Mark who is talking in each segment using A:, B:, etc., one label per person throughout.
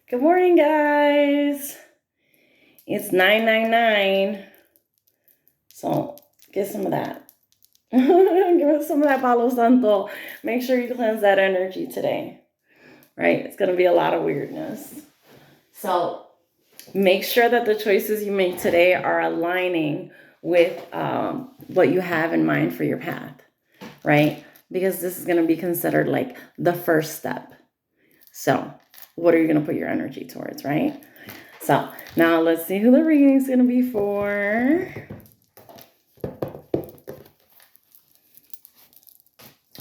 A: Good morning, guys. It's 999. So get some of that. Give us some of that Palo Santo. Make sure you cleanse that energy today. Right? It's going to be a lot of weirdness. So make sure that the choices you make today are aligning with what you have in mind for your path. Right? Because this is going to be considered like the first step. So what are you going to put your energy towards, right? So now let's see who the reading is going to be for.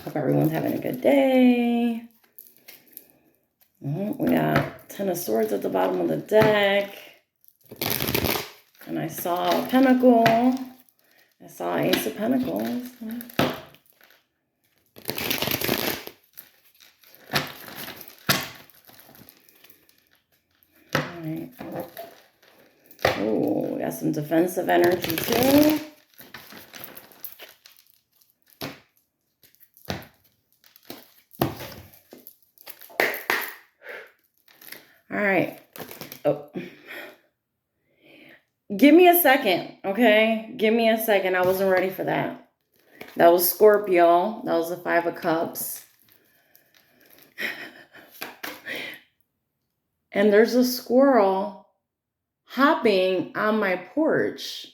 A: Hope everyone's having a good day. We got 10 of Swords at the bottom of the deck. And I saw a Pentacle. I saw Ace of Pentacles. All right. Oh, we got some defensive energy too. All right. Oh. Give me a second, okay? Give me a second. I wasn't ready for that. That was Scorpio. That was the 5 of Cups. And there's a squirrel hopping on my porch.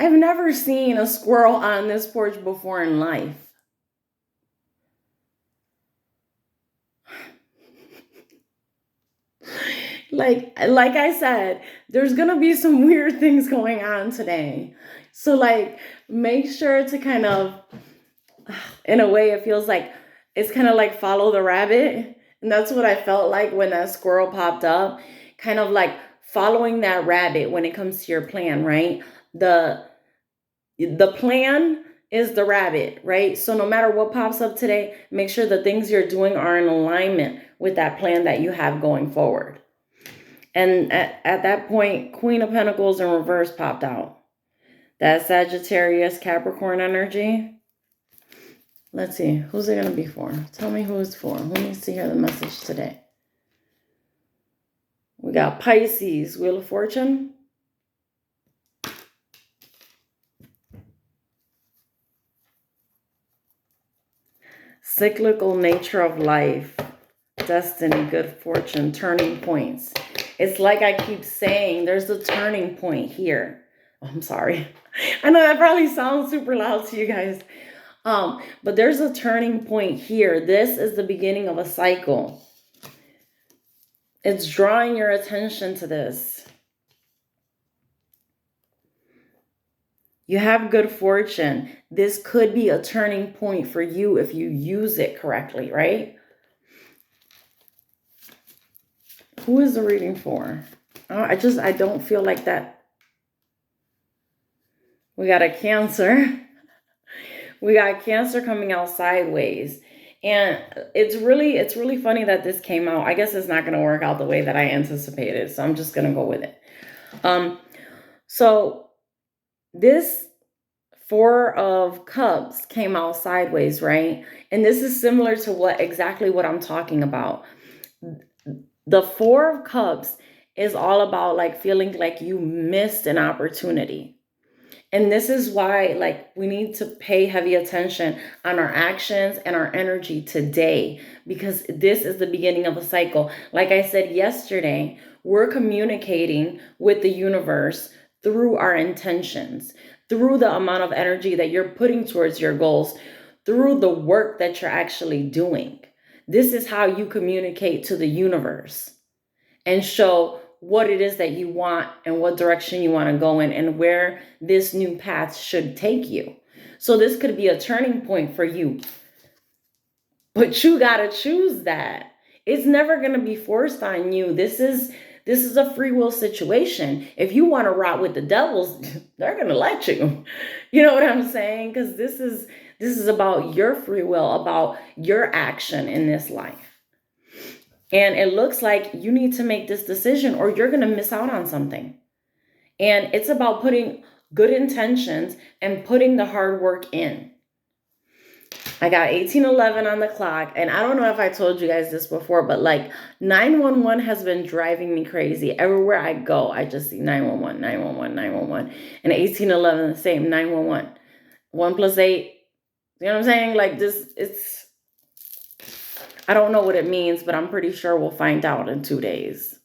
A: I've never seen a squirrel on this porch before in life. Like I said, there's going to be some weird things going on today. So make sure to kind of, in a way, it feels like it's kind of like follow the rabbit. And that's what I felt like when that squirrel popped up, kind of like following that rabbit when it comes to your plan, right? The plan is the rabbit, right? So no matter what pops up today, make sure the things you're doing are in alignment with that plan that you have going forward. And at that point, Queen of Pentacles in reverse popped out. That Sagittarius Capricorn energy. Let's see, who's it going to be for? Tell me who it's for. Who needs to hear the message today? We got Pisces, Wheel of Fortune. Cyclical nature of life. Destiny, good fortune, turning points. It's like I keep saying, there's a turning point here. Oh, I'm sorry. I know that probably sounds super loud to you guys. But there's a turning point here. This is the beginning of a cycle. It's drawing your attention to this. You have good fortune. This could be a turning point for you if you use it correctly, right? Who is the reading for? I don't feel like that. We got a Cancer. We got Cancer coming out sideways. And it's really funny that this came out. I guess it's not going to work out the way that I anticipated. So I'm just going to go with it. So this 4 of Cups came out sideways, right? And this is similar to exactly what I'm talking about. The 4 of Cups is all about like feeling like you missed an opportunity. And this is why we need to pay heavy attention on our actions and our energy today, because this is the beginning of a cycle. Like I said yesterday, we're communicating with the universe through our intentions, through the amount of energy that you're putting towards your goals, through the work that you're actually doing. This is how you communicate to the universe and show what it is that you want and what direction you want to go in and where this new path should take you. So this could be a turning point for you. But you got to choose that. It's never going to be forced on you. This is a free will situation. If you want to rot with the devils, they're going to let you. You know what I'm saying? Because this is about your free will, about your action in this life. And it looks like you need to make this decision or you're going to miss out on something. And it's about putting good intentions and putting the hard work in. I got 1811 on the clock, and I don't know if I told you guys this before, but like 911 has been driving me crazy. Everywhere I go, I just see 911, 911, 911, and 1811 the same, 911. 1 plus 8, you know what I'm saying? Like this, it's, I don't know what it means, but I'm pretty sure we'll find out in 2 days.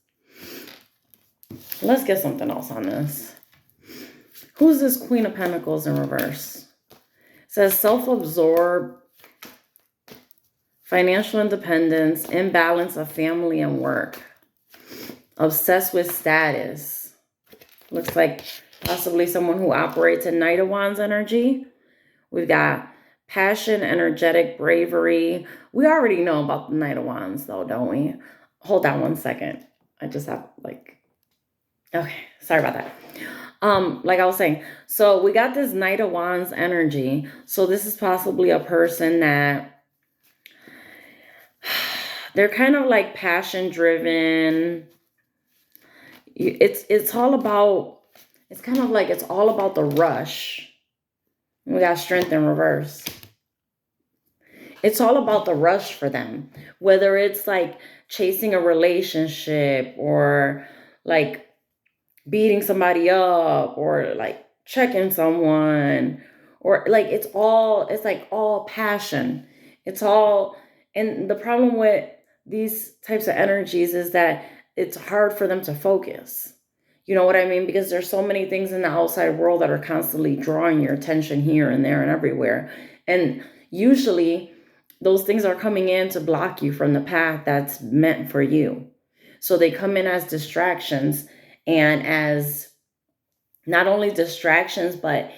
A: Let's get something else on this. Who's this Queen of Pentacles in reverse? It says self-absorbed, financial independence, imbalance of family and work, obsessed with status. Looks like possibly someone who operates in Knight of Wands energy. We've got passion, energetic, bravery. We already know about the Knight of Wands though, don't we? Hold on 1 second. I just have okay, sorry about that. Like I was saying, so we got this Knight of Wands energy. So this is possibly a person that they're kind of like passion driven. It's all about, it's kind of like it's all about the rush. We got strength in reverse. It's all about the rush for them, whether it's like chasing a relationship or like beating somebody up or like checking someone, or like it's like all passion. It's all, and the problem with these types of energies is that it's hard for them to focus. You know what I mean? Because there's so many things in the outside world that are constantly drawing your attention here and there and everywhere. And usually those things are coming in to block you from the path that's meant for you. So they come in as distractions, and as not only distractions, but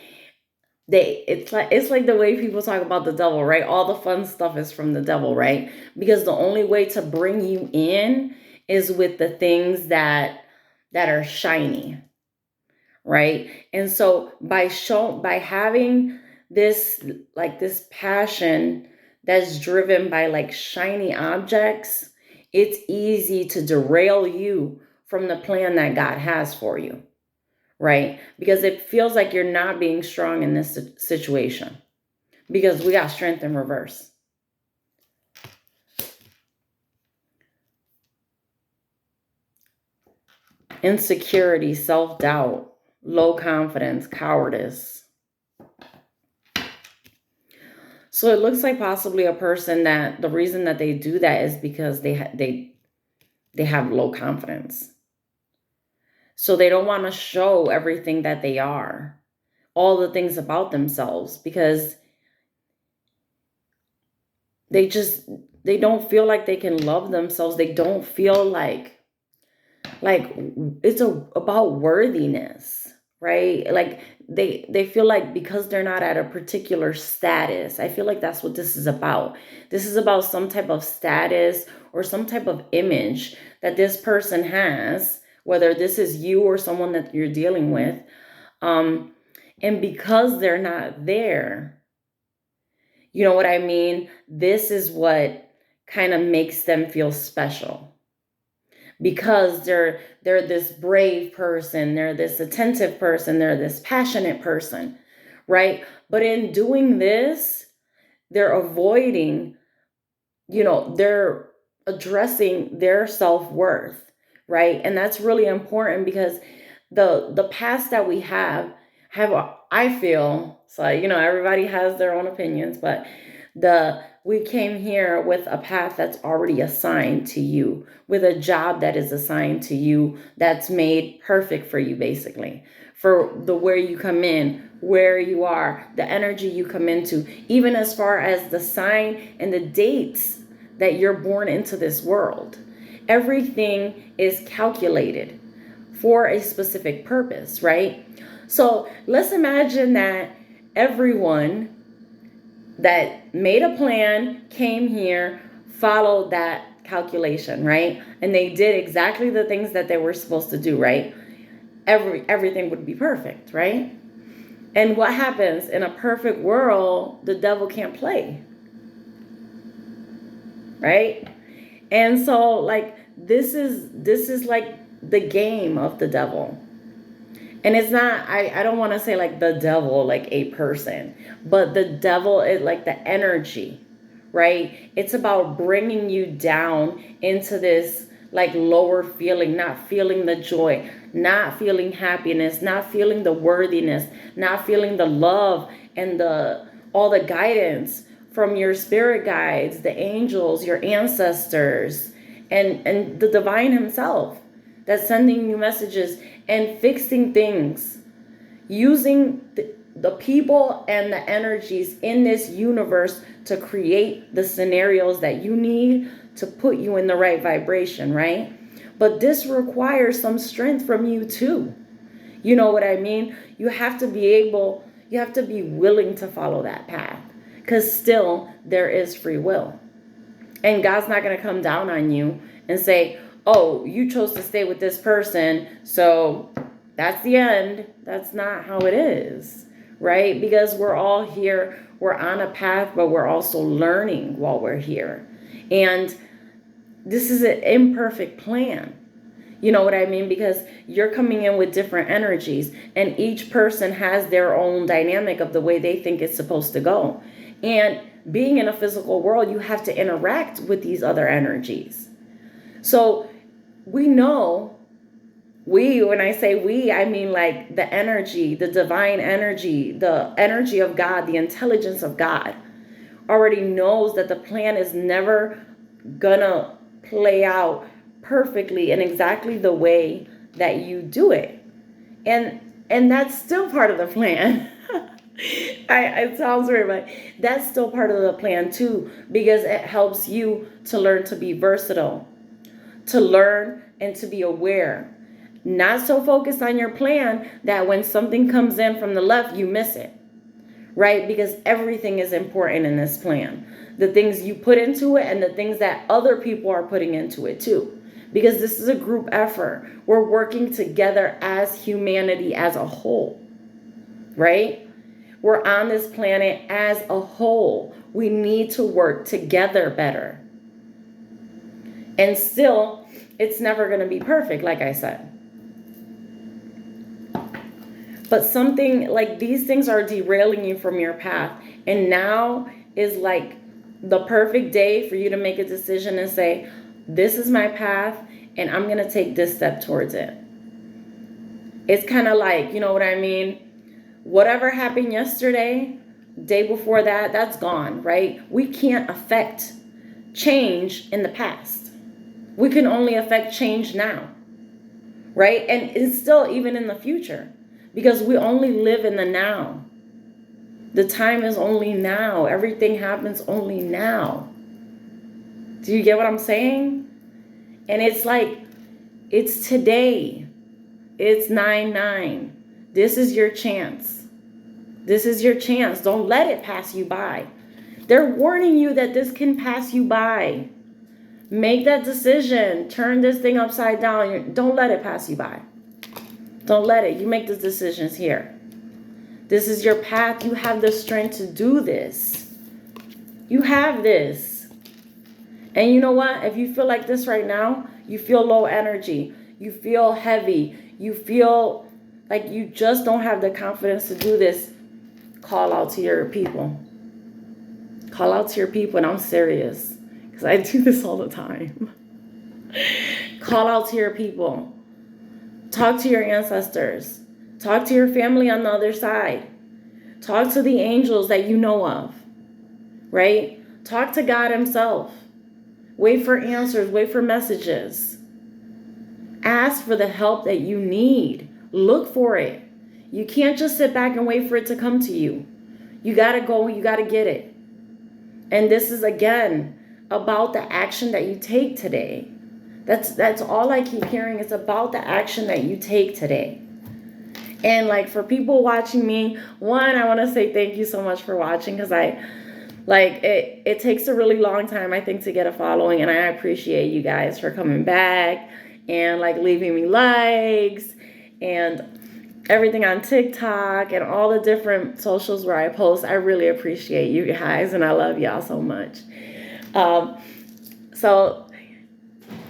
A: it's like the way people talk about the devil, right? All the fun stuff is from the devil, right? Because the only way to bring you in is with the things that are shiny, right? And so by having this this passion that's driven by like shiny objects, it's easy to derail you from the plan that God has for you, right? Because it feels like you're not being strong in this situation, because we got strength in reverse. Insecurity, self-doubt, low confidence, cowardice. So it looks like possibly a person that the reason that they do that is because they have low confidence. So they don't want to show everything that they are, all the things about themselves, because they don't feel like they can love themselves. They don't feel like it's about worthiness, right? Like they feel like because they're not at a particular status. I feel like that's what this is about. This is about some type of status or some type of image that this person has, whether this is you or someone that you're dealing with. And because they're not there, you know what I mean? This is what kind of makes them feel special. Because they're this brave person, they're this attentive person, they're this passionate person, right? But in doing this, they're avoiding, they're addressing their self-worth, right? And that's really important, because the past that we have I feel, so everybody has their own opinions, but we came here with a path that's already assigned to you, with a job that is assigned to you, that's made perfect for you, basically, for the where you come in, where you are, the energy you come into, even as far as the sign and the dates that you're born into this world. Everything is calculated for a specific purpose, right? So let's imagine that everyone that made a plan, came here, followed that calculation, right? And they did exactly the things that they were supposed to do, right? Everything would be perfect, right? And what happens in a perfect world? The devil can't play, right? And so this is like the game of the devil. And it's not, I don't want to say like the devil, like a person, but the devil is like the energy, right? It's about bringing you down into this like lower feeling, not feeling the joy, not feeling happiness, not feeling the worthiness, not feeling the love and the all the guidance from your spirit guides, the angels, your ancestors, and the divine himself that's sending you messages and fixing things, using the people and the energies in this universe to create the scenarios that you need to put you in the right vibration, right? But this requires some strength from you too. You know what I mean? You have to be able, you have to be willing to follow that path, because still there is free will. And God's not going to come down on you and say, oh, you chose to stay with this person, so that's the end. That's not how it is, right? Because we're all here, we're on a path, but we're also learning while we're here. And this is an imperfect plan. You know what I mean? Because you're coming in with different energies, and each person has their own dynamic of the way they think it's supposed to go. And being in a physical world, you have to interact with these other energies. So we know, when I say we, I mean like the energy, the divine energy, the energy of God, the intelligence of God already knows that the plan is never gonna play out perfectly in exactly the way that you do it. And that's still part of the plan. It sounds weird, but that's still part of the plan too, because it helps you to learn to be versatile, to learn and to be aware. Not so focused on your plan that when something comes in from the left, you miss it, right? Because everything is important in this plan. The things you put into it and the things that other people are putting into it too. Because this is a group effort. We're working together as humanity as a whole, right? We're on this planet as a whole. We need to work together better. And still, it's never going to be perfect, like I said. But something like these things are derailing you from your path. And now is like the perfect day for you to make a decision and say, this is my path, and I'm going to take this step towards it. It's kind of like, you know what I mean? Whatever happened yesterday, day before that, that's gone, right? We can't affect change in the past. We can only affect change now, right? And it's still even in the future, because we only live in the now. The time is only now. Everything happens only now. Do you get what I'm saying? And it's like, it's today. It's 9/9. This is your chance. This is your chance. Don't let it pass you by. They're warning you that this can pass you by. Make that decision. Turn this thing upside down. Don't let it pass you by. Don't let it. You make the decisions here. This is your path. You have the strength to do this. You have this. And you know what? If you feel like this right now, you feel low energy, you feel heavy, you feel like you just don't have the confidence to do this, call out to your people. Call out to your people, and I'm serious, because I do this all the time. Call out to your people. Talk to your ancestors. Talk to your family on the other side. Talk to the angels that you know of, right? Talk to God himself. Wait for answers. Wait for messages. Ask for the help that you need. Look for it. You can't just sit back and wait for it to come to you. You got to go. You got to get it. And this is, again, about the action that you take today. That's all I keep hearing. It's about the action that you take today. And like, for people watching me, one, I want to say thank you so much for watching, because it takes a really long time, I think, to get a following, and I appreciate you guys for coming back and like leaving me likes and everything on TikTok and all the different socials where I post. I really appreciate you guys, and I love y'all so much. So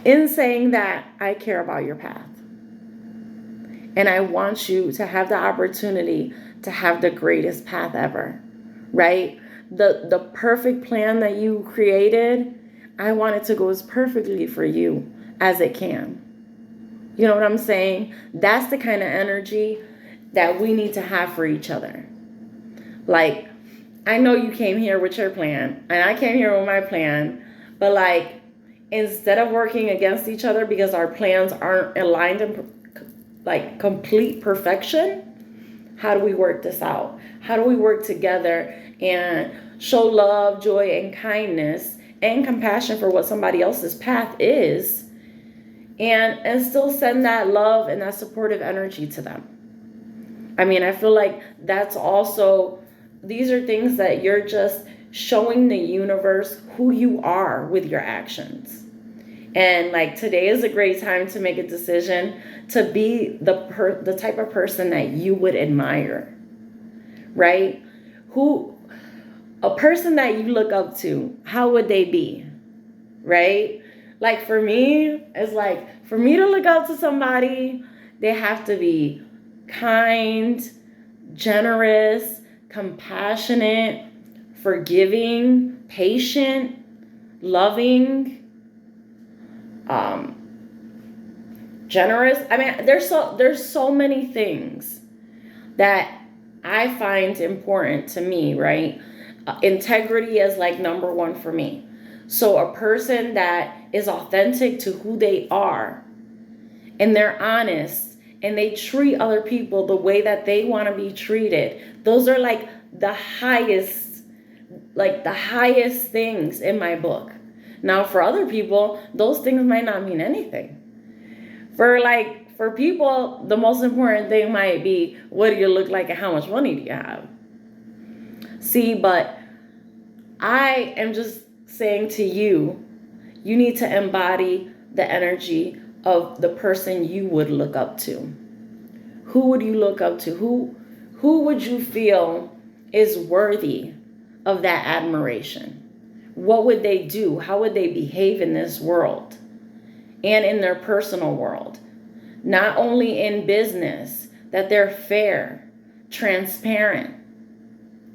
A: in saying that, I care about your path. And I want you to have the opportunity to have the greatest path ever, right? The perfect plan that you created, I want it to go as perfectly for you as it can. You know what I'm saying? That's the kind of energy that we need to have for each other. Like, I know you came here with your plan, and I came here with my plan, but like, instead of working against each other because our plans aren't aligned in like complete perfection, how do we work this out? How do we work together and show love, joy, and kindness and compassion for what somebody else's path is, and still send that love and that supportive energy to them? I mean, I feel like that's also, these are things that you're just showing the universe who you are with your actions. And like, today is a great time to make a decision to be the type of person that you would admire, right? A person that you look up to, how would they be, right? Like, for me, it's like, for me to look up to somebody, they have to be kind, generous, compassionate, forgiving, patient, loving, generous. I mean, there's so many things that I find important to me, right? Integrity is like number one for me. So a person that is authentic to who they are, and they're honest, and they treat other people the way that they want to be treated, those are like the highest things in my book. Now, for other people, those things might not mean anything. For people, the most important thing might be, what do you look like and how much money do you have? See, but I am just saying to you, you need to embody the energy of the person you would look up to. Who would you look up to? Who would you feel is worthy of that admiration? What would they do? How would they behave in this world and in their personal world? Not only in business, that they're fair, transparent,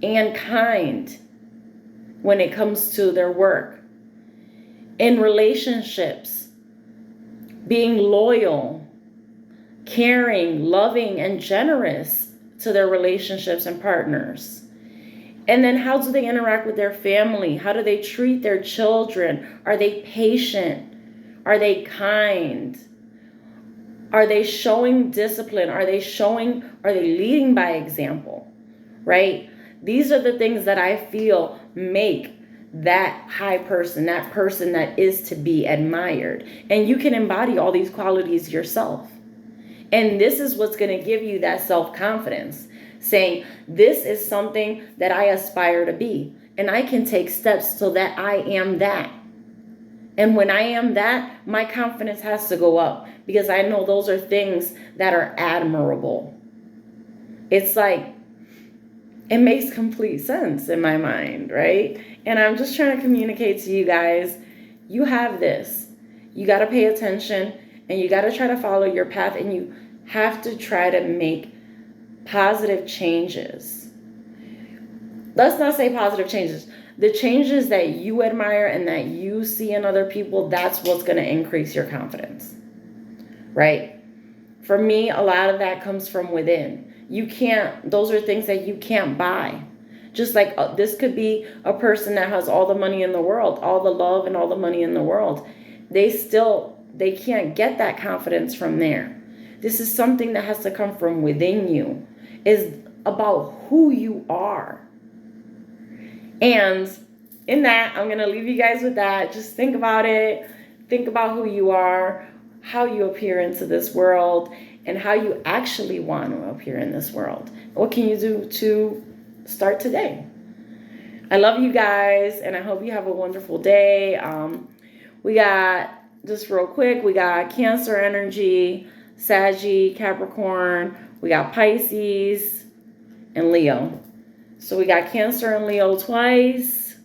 A: and kind when it comes to their work. In relationships, being loyal, caring, loving, and generous to their relationships and partners. And then how do they interact with their family? How do they treat their children? Are they patient? Are they kind? Are they showing discipline? Are they leading by example? Right? These are the things that I feel make that high person, that person that is to be admired. And you can embody all these qualities yourself. And this is what's going to give you that self-confidence, saying, this is something that I aspire to be, and I can take steps so that I am that. And when I am that, my confidence has to go up, because I know those are things that are admirable. It's like, it makes complete sense in my mind, right? And I'm just trying to communicate to you guys, you have this. You got to pay attention, and you got to try to follow your path, and you have to try to make positive changes. Let's not say positive changes. The changes that you admire and that you see in other people, that's what's going to increase your confidence, right? For me, a lot of that comes from within. Those are things that you can't buy. Just like this could be a person that has all the money in the world, all the love and all the money in the world. They can't get that confidence from there. This is something that has to come from within you. Is about who you are. And in that, I'm going to leave you guys with that. Just think about it. Think about who you are, how you appear into this world, and how you actually want to appear in this world. What can you do to start today? I love you guys, and I hope you have a wonderful day. We got, just real quick, we got Cancer energy, Saggy, Capricorn, we got Pisces, and Leo. So we got Cancer and Leo twice.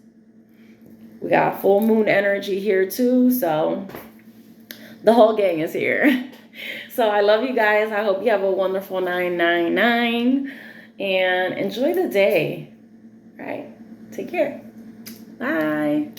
A: We got full moon energy here too, so the whole gang is here. So I love you guys. I hope you have a wonderful 999 and enjoy the day. All right. Take care. Bye.